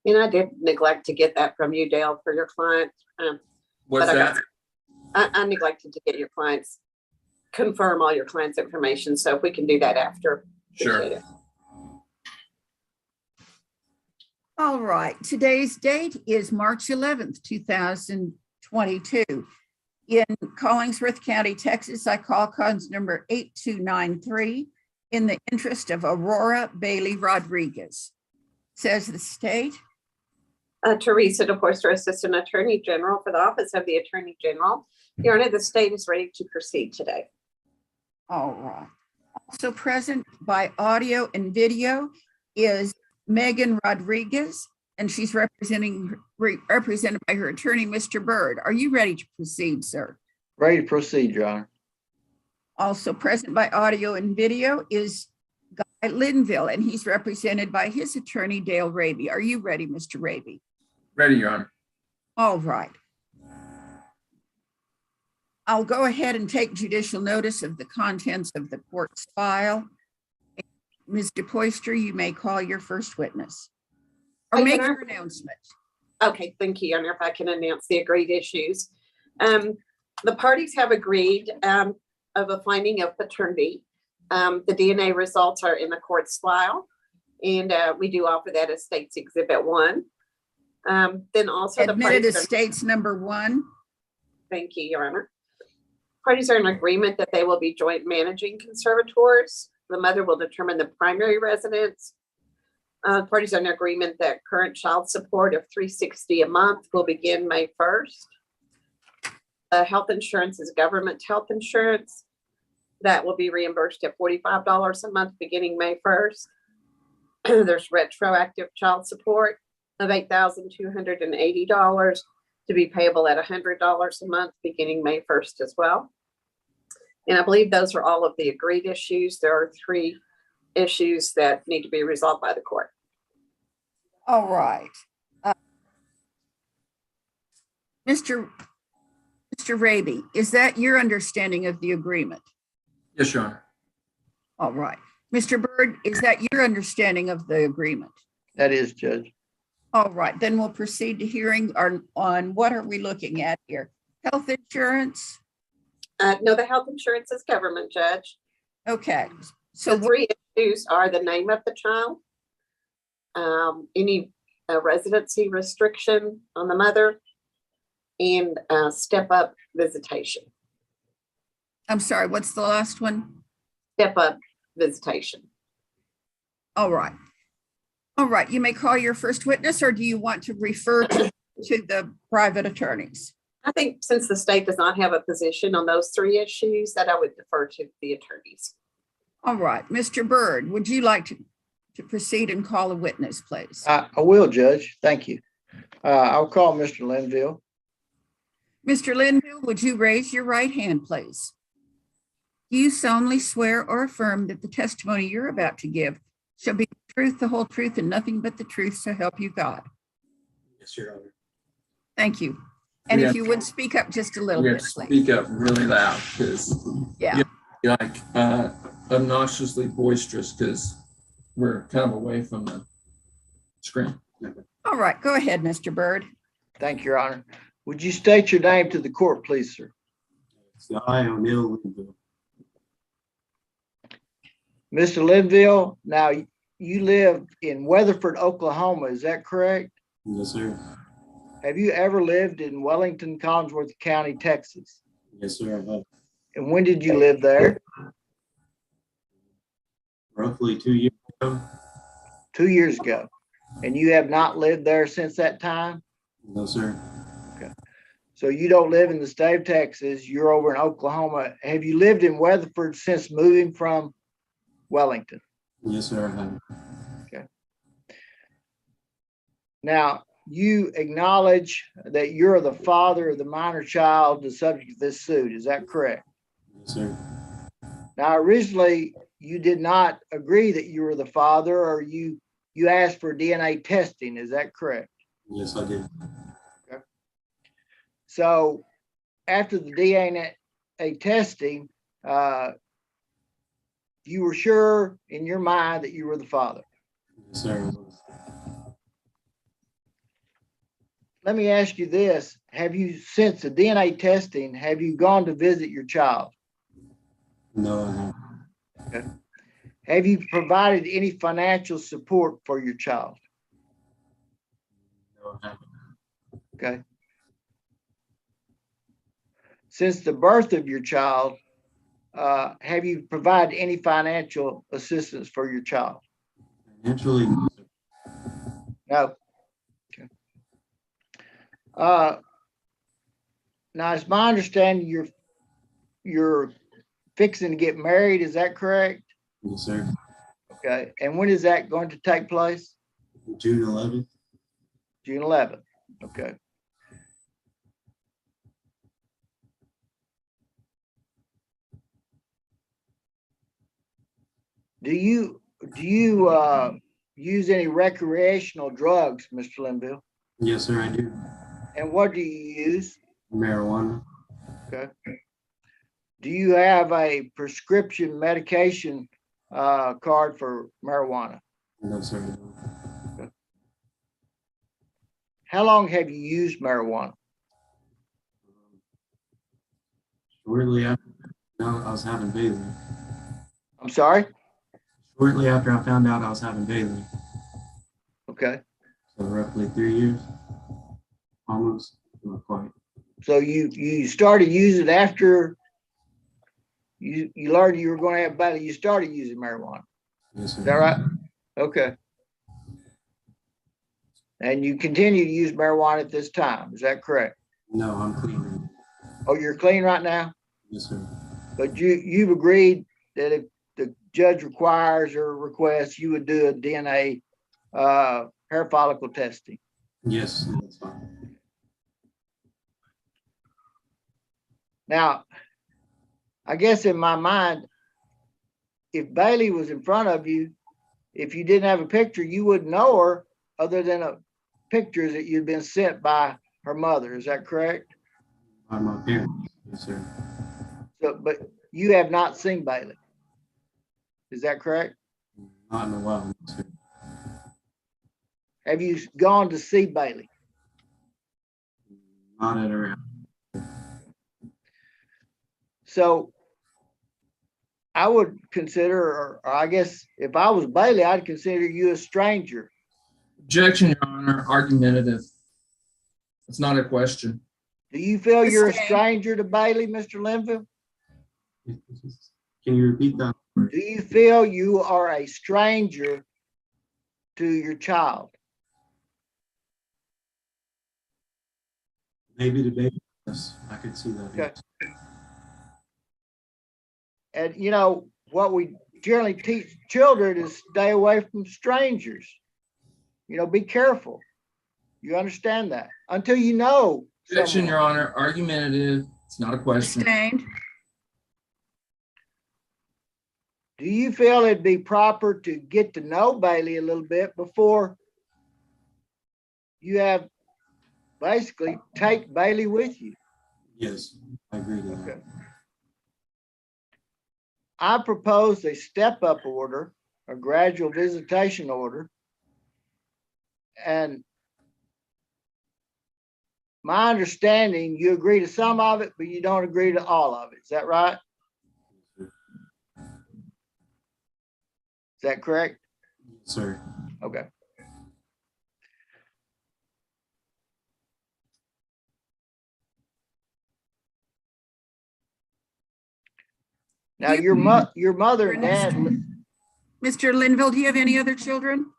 And I did neglect to get that from you, Dale, for your client. What's that? I neglected to get your clients, confirm all your clients' information. So if we can do that after. Sure. All right. Today's date is March 11th, 2022. In Collingsworth County, Texas, I call cause number 8293 in the interest of Aurora Bailey Rodriguez. Says the state. Teresa DeForster, Assistant Attorney General for the Office of the Attorney General. Your Honor, the state is ready to proceed today. All right. Also present by audio and video is Megan Rodriguez, and she's represented by her attorney, Mr. Bird. Are you ready to proceed, sir? Ready to proceed, Your Honor. Also present by audio and video is Guy Linville, and he's represented by his attorney, Dale Raby. Are you ready, Mr. Raby? Ready, Your Honor. All right. I'll go ahead and take judicial notice of the contents of the court's file. Ms. DePoyster, you may call your first witness or make your announcement. Okay, thank you, Your Honor. If I can announce the agreed issues. The parties have agreed of a finding of paternity. The DNA results are in the court's file, and we do offer that as State's Exhibit 1. Then also admitted as State's number 1. Thank you, Your Honor. Parties are in agreement that they will be joint managing conservators. The mother will determine the primary residence. Parties are in agreement that current child support of $360 a month will begin May 1st. Health insurance is government health insurance. That will be reimbursed at $45 a month beginning May 1st. There's retroactive child support of $8,280 to be payable at $100 a month beginning May 1st as well. And I believe those are all of the agreed issues. There are 3 issues that need to be resolved by the court. All right. Mr. Raby, is that your understanding of the agreement? Yes, Your Honor. All right. Mr. Bird, is that your understanding of the agreement? That is, Judge. All right, then we'll proceed to hearing on what are we looking at here? Health insurance? No, the health insurance is government, Judge. Okay. So the 3 issues are the name of the child, any residency restriction on the mother, and step-up visitation. I'm sorry, what's the last one? Step-up visitation. All right. All right, you may call your first witness, or do you want to refer to the private attorneys? I think since the state does not have a position on those 3 issues, that I would defer to the attorneys. All right, Mr. Bird, would you like to proceed and call a witness, please? I will, Judge. Thank you. I'll call Mr. Linville. Mr. Linville, would you raise your right hand, please? Do you solemnly swear or affirm that the testimony you're about to give shall be the truth, the whole truth, and nothing but the truth, so help you God? Yes, Your Honor. Thank you. And if you would speak up just a little bit, please. Speak up really loud because yeah, you're like obnoxiously boisterous because we're kind of away from the screen. All right, go ahead, Mr. Bird. Thank you, Your Honor. Would you state your name to the court, please, sir? I, O'Neill Linville. Mr. Linville, now you live in Weatherford, Oklahoma, is that correct? Yes, sir. Have you ever lived in Wellington, Collingsworth County, Texas? Yes, sir, I have. And when did you live there? Roughly 2 years ago. 2 years ago. And you have not lived there since that time? No, sir. Okay. So you don't live in the state of Texas, you're over in Oklahoma. Have you lived in Weatherford since moving from Wellington? Yes, sir, I have. Okay. Now, you acknowledge that you're the father of the minor child, the subject of this suit. Is that correct? Yes, sir. Now, originally, you did not agree that you were the father, or you asked for DNA testing. Is that correct? Yes, I did. Okay. So after the DNA testing, you were sure in your mind that you were the father. Yes, sir. let me ask you this. Have you, since the DNA testing, have you gone to visit your child? No, I haven't. Have you provided any financial support for your child? No, I haven't. Okay. Since the birth of your child, have you provided any financial assistance for your child? Financially, no, sir. No. Okay. Now it's my understanding you're fixing to get married. Is that correct? Yes, sir. Okay. And when is that going to take place? June 11th. June 11th. Okay. Do you use any recreational drugs, Mr. Linville? Yes, sir, I do. And what do you use? Marijuana. Okay. Do you have a prescription medication card for marijuana? No, sir. I don't. How long have you used marijuana? Shortly after I was having Bailey. I'm sorry? Shortly after I found out I was having Bailey. Okay. So roughly 3 years. Almost. Not quite. So you started using after you learned you were going to have Bailey, you started using marijuana. Yes, sir. Is that right? Okay. And you continue to use marijuana at this time. Is that correct? No, I'm clean. Oh, you're clean right now? Yes, sir. But you've agreed that if the judge requires or requests, you would do a DNA hair follicle testing. Yes, that's fine. Now, I guess in my mind, if Bailey was in front of you, if you didn't have a picture, you wouldn't know her other than a pictures that you'd been sent by her mother. Is that correct? By my parents. Yes, sir. So, but you have not seen Bailey. Is that correct? Not in a while. No, sir. Have you gone to see Bailey? Not at her. So I would consider, or I guess if I was Bailey, I'd consider you a stranger. Objection, Your Honor, argumentative. It's not a question. Do you feel you're a Sustained. stranger to Bailey, Mr. Linville? Can you repeat that? Do you feel you are a stranger to your child? Maybe the baby. Yes, I could see that. Okay. Yes. And you know, what we generally teach children is stay away from strangers. You know, be careful. You understand that until you know. Objection, someone. Your Honor, argumentative. It's not a question. Sustained. Do you feel it'd be proper to get to know Bailey a little bit before you have basically take Bailey with you? Yes, I agree to that. Okay. I propose a step-up order, a gradual visitation order. And my understanding, you agree to some of it, but you don't agree to all of it. Is that right? Is that correct? Yes, sir. Okay. Now, You- your mother and dad, Mr. Linville, do you have any other children?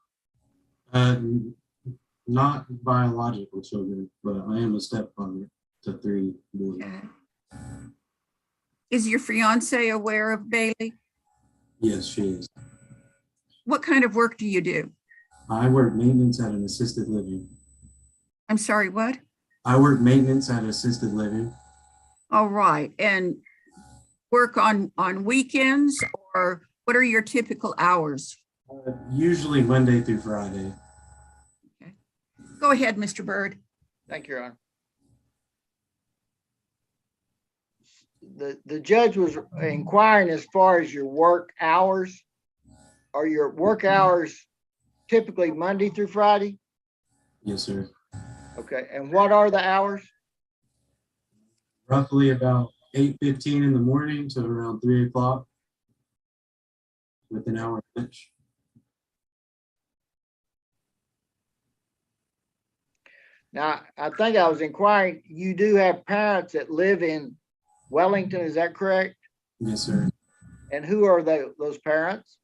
Not biological children, but I am a stepfather to 3 boys. Okay. Is your fiance aware of Bailey? Yes, she is. What kind of work do you do? I work maintenance at an assisted living. I'm sorry, what? I work maintenance at assisted living. All right, and work on weekends, or what are your typical hours? Usually Monday through Friday. Go ahead, Mr. Byrd. thank you, Your Honor. The judge was inquiring as far as your work hours. Are your work hours typically Monday through Friday? Yes, sir. Okay, and what are the hours? Roughly about 8:15 in the morning to around 3 o'clock with an hour lunch. Now, I think I was inquiring, you do have parents that live in Wellington, is that correct? Yes, sir. And who are those parents?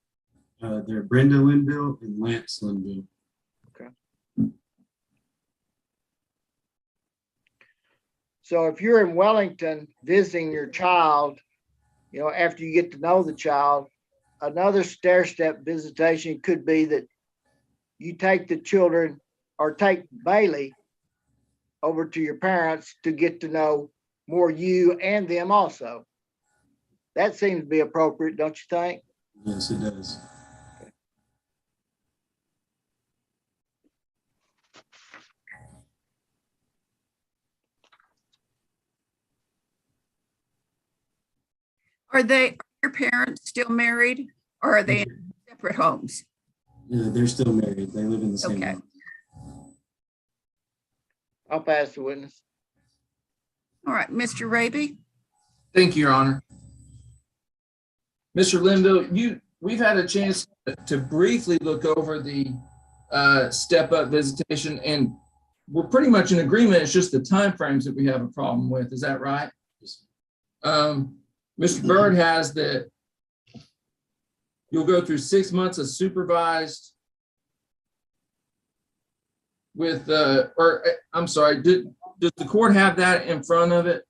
They're Brenda Linville and Lance Linville. So if you're in Wellington visiting your child, you know, after you get to know the child, another stair-step visitation could be that you take the children or take Bailey over to your parents to get to know more you and them also. That seems to be appropriate, don't you think? Yes, it does. Are your parents still married or are they in separate homes? They're still married. They live in the same Okay. house. I'll pass the witness. All right, Mr. Raby? Thank you, Your Honor. Mr. Linville, we've had a chance to briefly look over the step-up visitation, and we're pretty much in agreement. It's just the timeframes that we have a problem with. Is that right? Yes. Mr. Byrd has that you'll go through 6 months of supervised with, I'm sorry, does the court have that in front of it?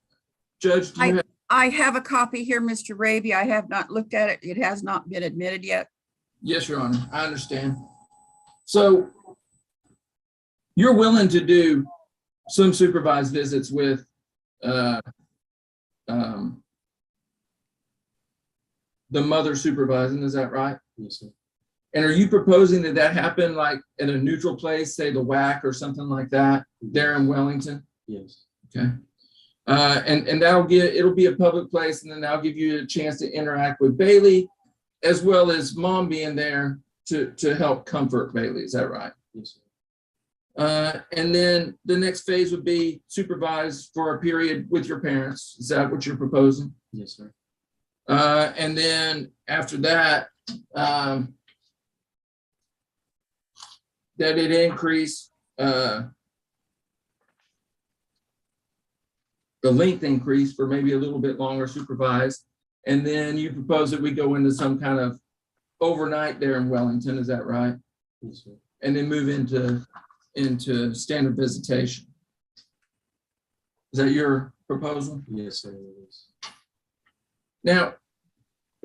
Judge, do you have? I have a copy here, Mr. Raby. I have not looked at it. It has not been admitted yet. Yes, Your Honor, I understand. So you're willing to do some supervised visits with the mother supervising, is that right? Yes, sir. And are you proposing that happen like in a neutral place, say the WAC or something like that, there in Wellington? Yes. Okay. And it'll be a public place, and then that'll give you a chance to interact with Bailey, as well as mom being there to help comfort Bailey. Is that right? Yes, sir. And then the next phase would be supervised for a period with your parents. Is that what you're proposing? Yes, sir. And then after that, that it increase, the length increase for maybe a little bit longer supervised. And then you propose that we go into some kind of overnight there in Wellington. Is that right? Yes, sir. And then move into standard visitation. Is that your proposal? Yes, sir. It is. Now,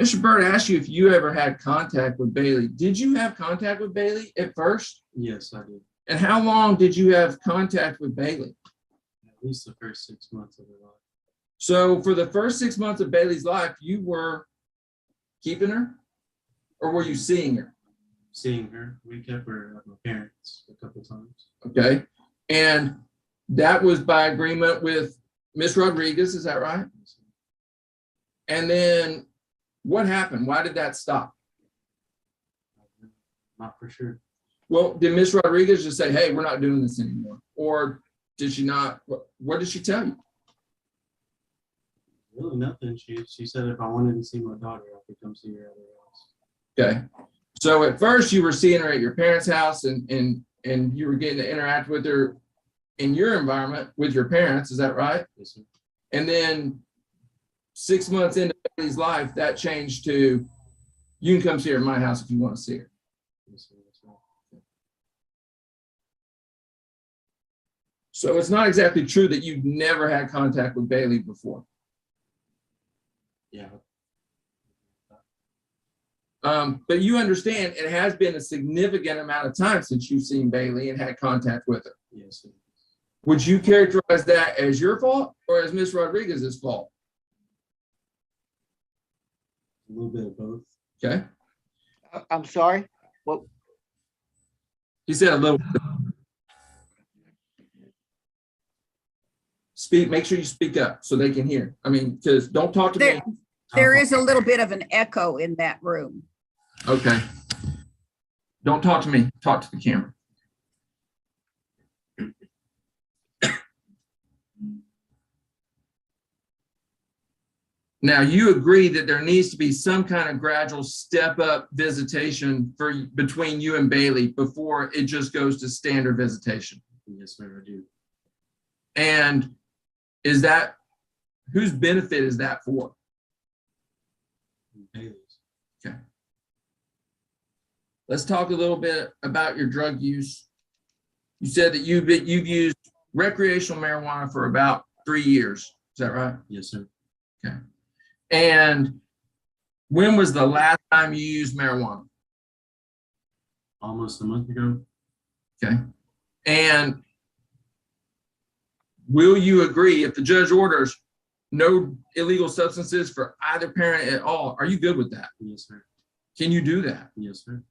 Mr. Byrd asked you if you ever had contact with Bailey. Did you have contact with Bailey at first? Yes, I did. And how long did you have contact with Bailey? At least the first 6 months of her life. So for the first 6 months of Bailey's life, you were keeping her, or were you seeing her? Seeing her, we kept her at my parents a couple times. Okay. And that was by agreement with Miss Rodriguez, is that right? Yes, sir. And then what happened? Why did that stop? Not for sure. Well, did Miss Rodriguez just say, hey, we're not doing this anymore? Or did she not? What did she tell you? Really nothing. She said if I wanted to see my daughter, I could come see her at her house. Okay. So at first you were seeing her at your parents' house and you were getting to interact with her in your environment with your parents. Is that right? Yes, sir. And then 6 months into Bailey's life, that changed to you can come see her at my house if you want to see her. Yes, sir. That's right. So it's not exactly true that you've never had contact with Bailey before. Yeah. But you understand it has been a significant amount of time since you've seen Bailey and had contact with her. Yes, sir. Would you characterize that as your fault or as Miss Rodriguez's fault? A little bit of both. Okay. I'm sorry, what? He said a little. Speak, make sure you speak up so they can hear. I mean, because don't talk to me. There is a little bit of an echo in that room. Okay. Don't talk to me, talk to the camera. Now, you agree that there needs to be some kind of gradual step up visitation between you and Bailey before it just goes to standard visitation. Yes, sir, I do. And is that, whose benefit is that for? Bailey's. Okay. Let's talk a little bit about your drug use. You said that you've used recreational marijuana for about 3 years. Is that right? Yes, sir. Okay. And when was the last time you used marijuana? Almost a month ago. Okay. And will you agree if the judge orders no illegal substances for either parent at all? Are you good with that? Yes, sir. Can you do that? Yes, sir.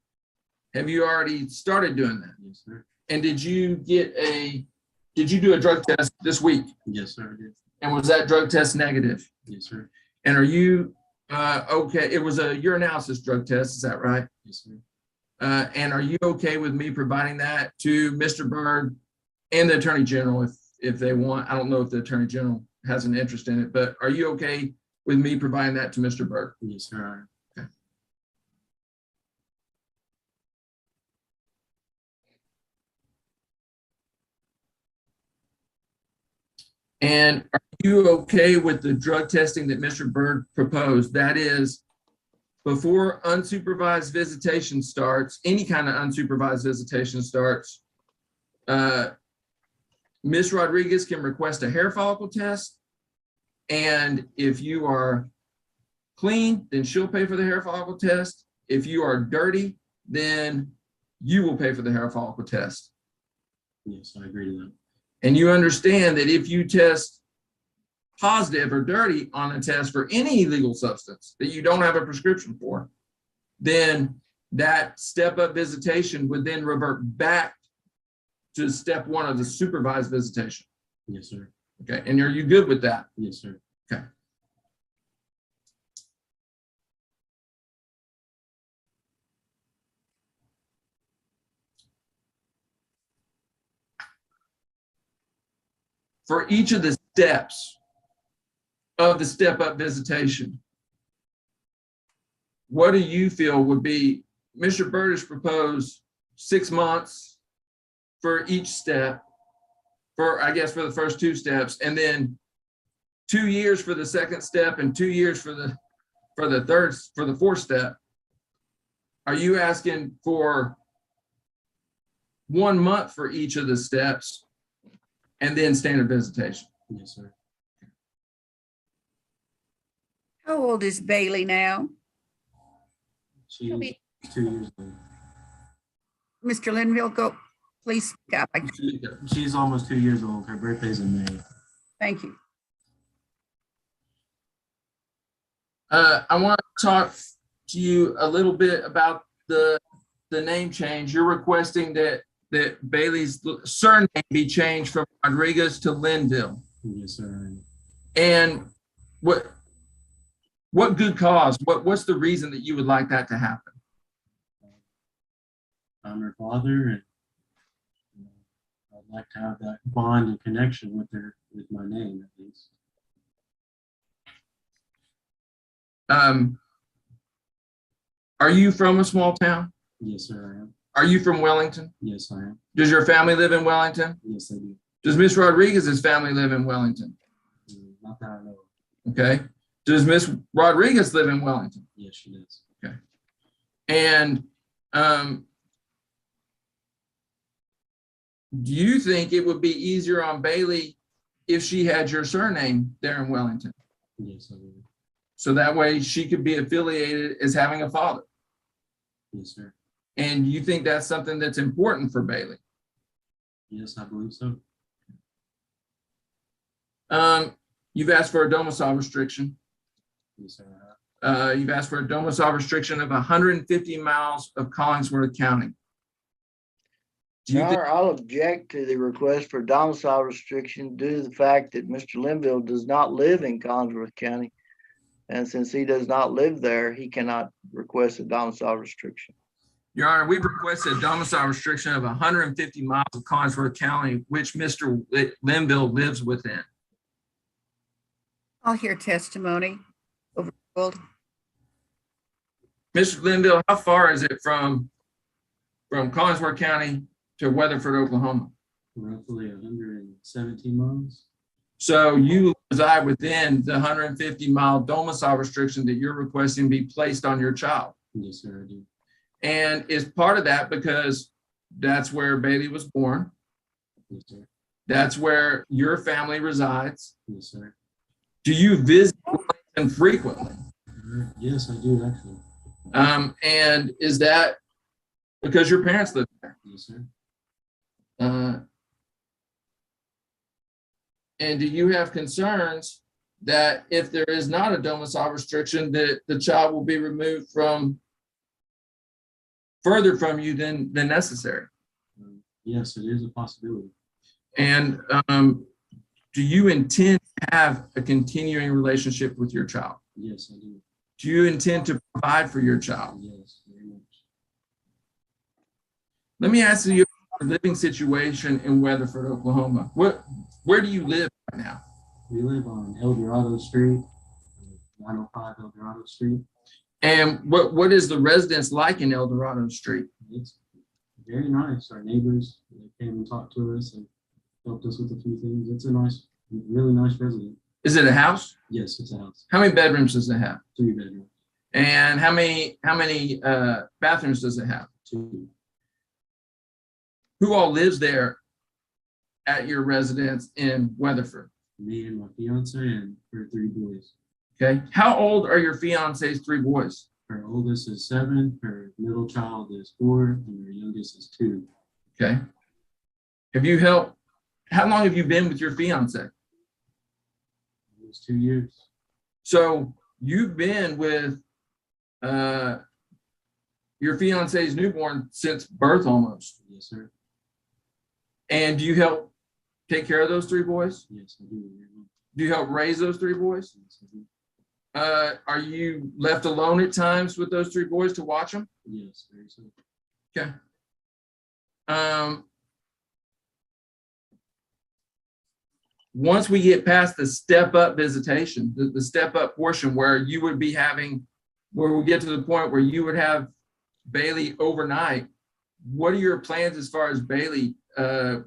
Have you already started doing that? Yes, sir. And did you do a drug test this week? Yes, sir, I did. And was that drug test negative? Yes, sir. And are you, okay, it was a urinalysis drug test, is that right? Yes, sir. And are you okay with me providing that to Mr. Byrd and the Attorney General if they want? I don't know if the Attorney General has an interest in it, but are you okay with me providing that to Mr. Byrd? Yes, sir. Okay. And are you okay with the drug testing that Mr. Byrd proposed? That is, before unsupervised visitation starts, any kind of unsupervised visitation starts, Ms. Rodriguez can request a hair follicle test. And if you are clean, then she'll pay for the hair follicle test. If you are dirty, then you will pay for the hair follicle test. Yes, I agree to that. And you understand that if you test positive or dirty on a test for any illegal substance that you don't have a prescription for, then that step-up visitation would then revert back to step one of the supervised visitation. Yes, sir. Okay, and are you good with that? Yes, sir. Okay. For each of the steps of the step-up visitation, what do you feel would be, Mr. Byrd has proposed 6 months for each step, for, I guess, for the first 2 steps, and then 2 years for the second step and 2 years for the fourth step. Are you asking for 1 month for each of the steps and then standard visitation? Yes, sir. How old is Bailey now? She's 2 years old. Mr. Linville, go, please speak up. She's almost 2 years old. Her birthday's in May. Thank you. I want to talk to you a little bit about the name change. You're requesting that Bailey's surname be changed from Rodriguez to Linville. Yes, sir. And what good cause? What's the reason that you would like that to happen? I'm her father, and I'd like to have that bond and connection with her, with my name at least. Are you from a small town? Yes, sir, I am. Are you from Wellington? Yes, I am. Does your family live in Wellington? Yes, I do. Does Miss Rodriguez's family live in Wellington? Not that I know of. Okay. Does Miss Rodriguez live in Wellington? Yes, she does. Okay. And do you think it would be easier on Bailey if she had your surname there in Wellington? Yes, I do. So that way she could be affiliated as having a father. Yes, sir. And you think that's something that's important for Bailey? Yes, I believe so. You've asked for a domicile restriction. Yes, sir, I have. You've asked for a domicile restriction of 150 miles of Collingsworth County. Do you Your think, Honor, I'll object to the request for domicile restriction due to the fact that Mr. Linville does not live in Collingsworth County. And since he does not live there, he cannot request a domicile restriction. Your Honor, we've requested a domicile restriction of 150 miles of Collingsworth County, which Mr. Linville lives within. I'll hear testimony. Gould. Mr. Linville, how far is it from Collingsworth County to Weatherford, Oklahoma? Roughly 117 miles. So you reside within the 150-mile domicile restriction that you're requesting be placed on your child. Yes, sir, I do. And is part of that because that's where Bailey was born. Yes, sir. That's where your family resides. Yes, sir. Do you visit them frequently? Yes, I do actually. And is that because your parents live there? Yes, sir. And do you have concerns that if there is not a domicile restriction, that the child will be removed from further from you than necessary? Yes, it is a possibility. And do you intend to have a continuing relationship with your child? Yes, I do. Do you intend to provide for your child? Yes, very much. Let me ask you your living situation in Weatherford, Oklahoma. Where do you live right now? We live on El Dorado Street, 105 El Dorado Street. And what is the residence like in El Dorado Street? It's very nice. Our neighbors, they came and talked to us and helped us with a few things. It's a nice, really nice residence. Is it a house? Yes, it's a house. How many bedrooms does it have? 3 bedrooms. And how many bathrooms does it have? 2. Who all lives there at your residence in Weatherford? Me and my fiance and her 3 boys. Okay. How old are your fiance's 3 boys? Her oldest is 7, her middle child is 4, and her youngest is 2. Okay. How long have you been with your fiance? It was 2 years. So you've been with your fiance's newborn since birth almost. Yes, sir. And do you help take care of those 3 boys? Yes, I do. Very much. Do you help raise those 3 boys? Yes, I do. Are you left alone at times with those 3 boys to watch them? Yes, very so. Okay. Once we get past the step up visitation, the step up portion where you would be where we get to the point where you would have Bailey overnight, what are your plans as far as Bailey, her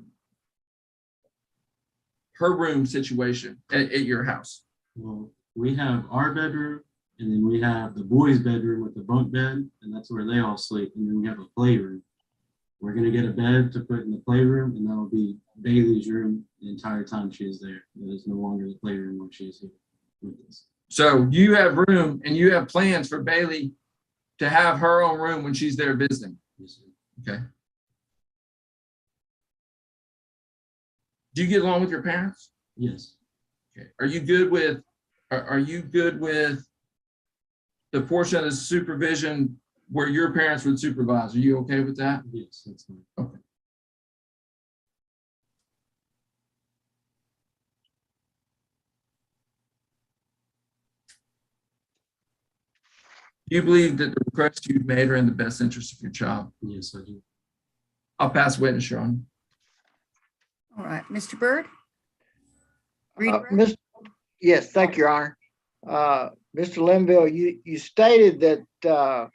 room situation at your house? Well, we have our bedroom, and then we have the boys' bedroom with the bunk bed, and that's where they all sleep. And then we have a playroom. We're going to get a bed to put in the playroom, and that'll be Bailey's room the entire time she is there. It is no longer the playroom when she is here with us. So you have room and you have plans for Bailey to have her own room when she's there visiting. Yes, sir. Okay. Do you get along with your parents? Yes. Okay. Are you good with the portion of the supervision where your parents would supervise? Are you okay with that? Yes, that's fine. Okay. Do you believe that the requests you've made are in the best interest of your child? Yes, I do. I'll pass witness, Your Honor. All right, Mr. Byrd? Yes, thank you, Your Honor. Mr. Linville, you stated that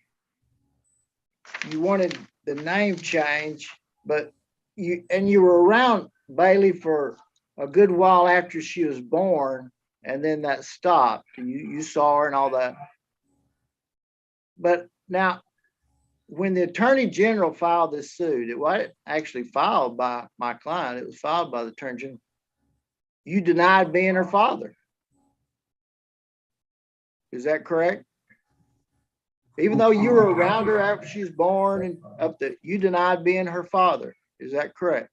you wanted the name change, but you were around Bailey for a good while after she was born, and then that stopped. You saw her and all that. But now, when the Attorney General filed this suit, it wasn't actually filed by my client. It was filed by the Attorney General. You denied being her father. Is that correct? Even though you were around her after she was born and you denied being her father. Is that correct?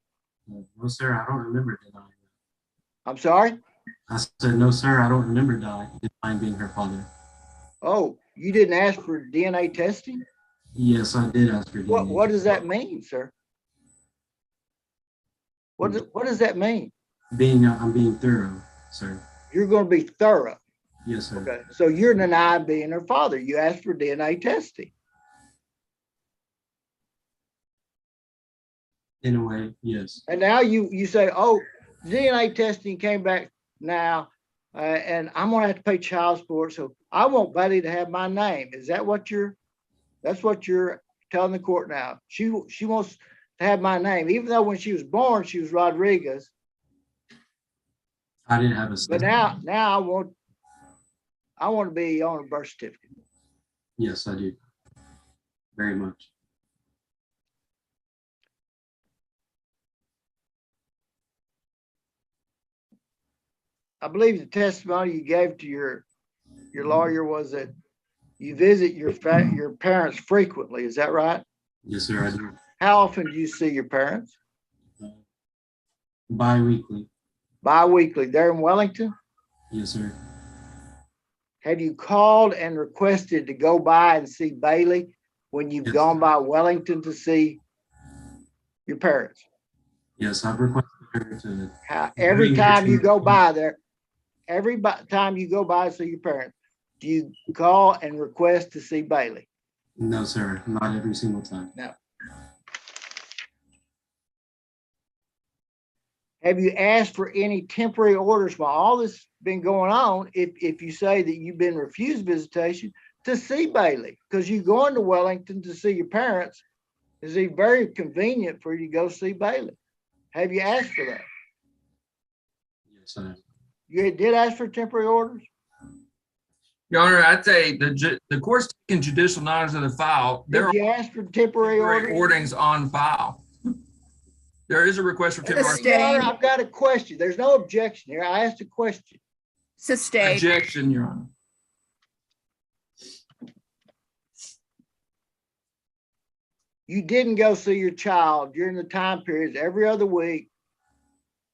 No, sir, I don't remember denying that. I'm sorry? I said, no, sir, I don't remember denying being her father. Oh, you didn't ask for DNA testing? Yes, I did ask for DNA. What does that mean, sir? What does that mean? I'm being thorough, sir. You're going to be thorough. Yes, sir. Okay. So you're denying being her father. You asked for DNA testing. In a way, yes. And now you say, oh, DNA testing came back now and I'm gonna have to pay child support, so I want Bailey to have my name. Is that what that's what you're telling the court now? She wants to have my name, even though when she was born, she was Rodriguez. I didn't have a. But now I want to be on a birth certificate. Yes, I do. Very much. I believe the testimony you gave to your lawyer was that you visit your parents frequently. Is that right? Yes, sir, I do. How often do you see your parents? Bi-weekly. Bi-weekly. They're in Wellington? Yes, sir. Have you called and requested to go by and see Bailey when you've Yes. gone by Wellington to see your parents? Yes, I've requested her to. Every Bring her time to- you go by there, time you go by to see your parents, do you call and request to see Bailey? No, sir, not every single time. Have you asked for any temporary orders while all this has been going on? If you say that you've been refused visitation to see Bailey, because you're going to Wellington to see your parents, is it very convenient for you to go see Bailey? Have you asked for that? Yes, I have. You did ask for temporary orders? Your Honor, I'd say the court's taking judicial knowledge of the file. There Did are you ask for temporary orders? orders on file. There is a request for temporary Sustain. Your Honor, I've got a question. There's no objection here. I asked a question. Sustained. objection, Your Honor. You didn't go see your child during the time periods every other week.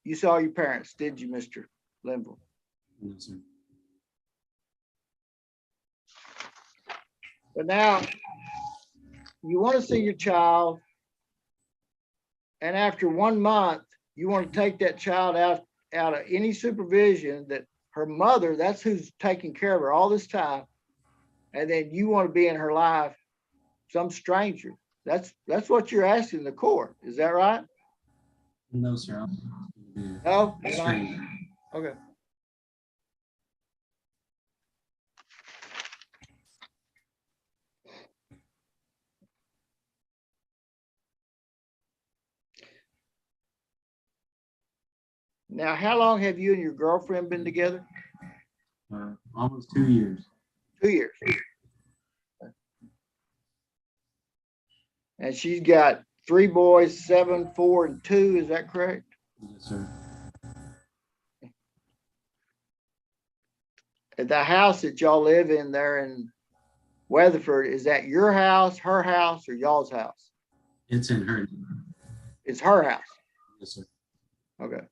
You saw your parents, did you, Mr. Linville? No, sir. But now you want to see your child. And after 1 month, you want to take that child out of any supervision that her mother, that's who's taking care of her all this time. And then you want to be in her life, some stranger. That's what you're asking the court. Is that right? No, sir. No? Strange. Okay. Now, how long have you and your girlfriend been together? Almost 2 years. 2 years. And she's got 3 boys, 7, 4, and 2. Is that correct? Yes, sir. The house that y'all live in there in Weatherford, is that your house, her house, or y'all's house? It's in her. It's her house. Yes, sir. Okay.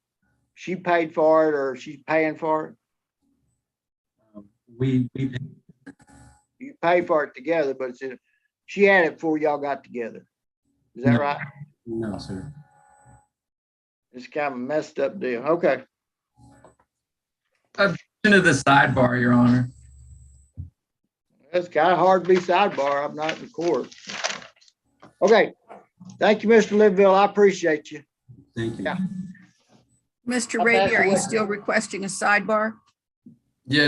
She paid for it or she's paying for it? We You pay for it together, but she had it before y'all got together. Is that No. right? No, sir. It's kind of a messed up deal. Okay. Into the sidebar, Your Honor. It's kind of hard to be sidebar. I'm not in the court. Okay. Thank you, Mr. Linville. I appreciate you. Thank you. Yeah. Mr. I'll pass Raby, are it you away. still requesting a sidebar? Yes,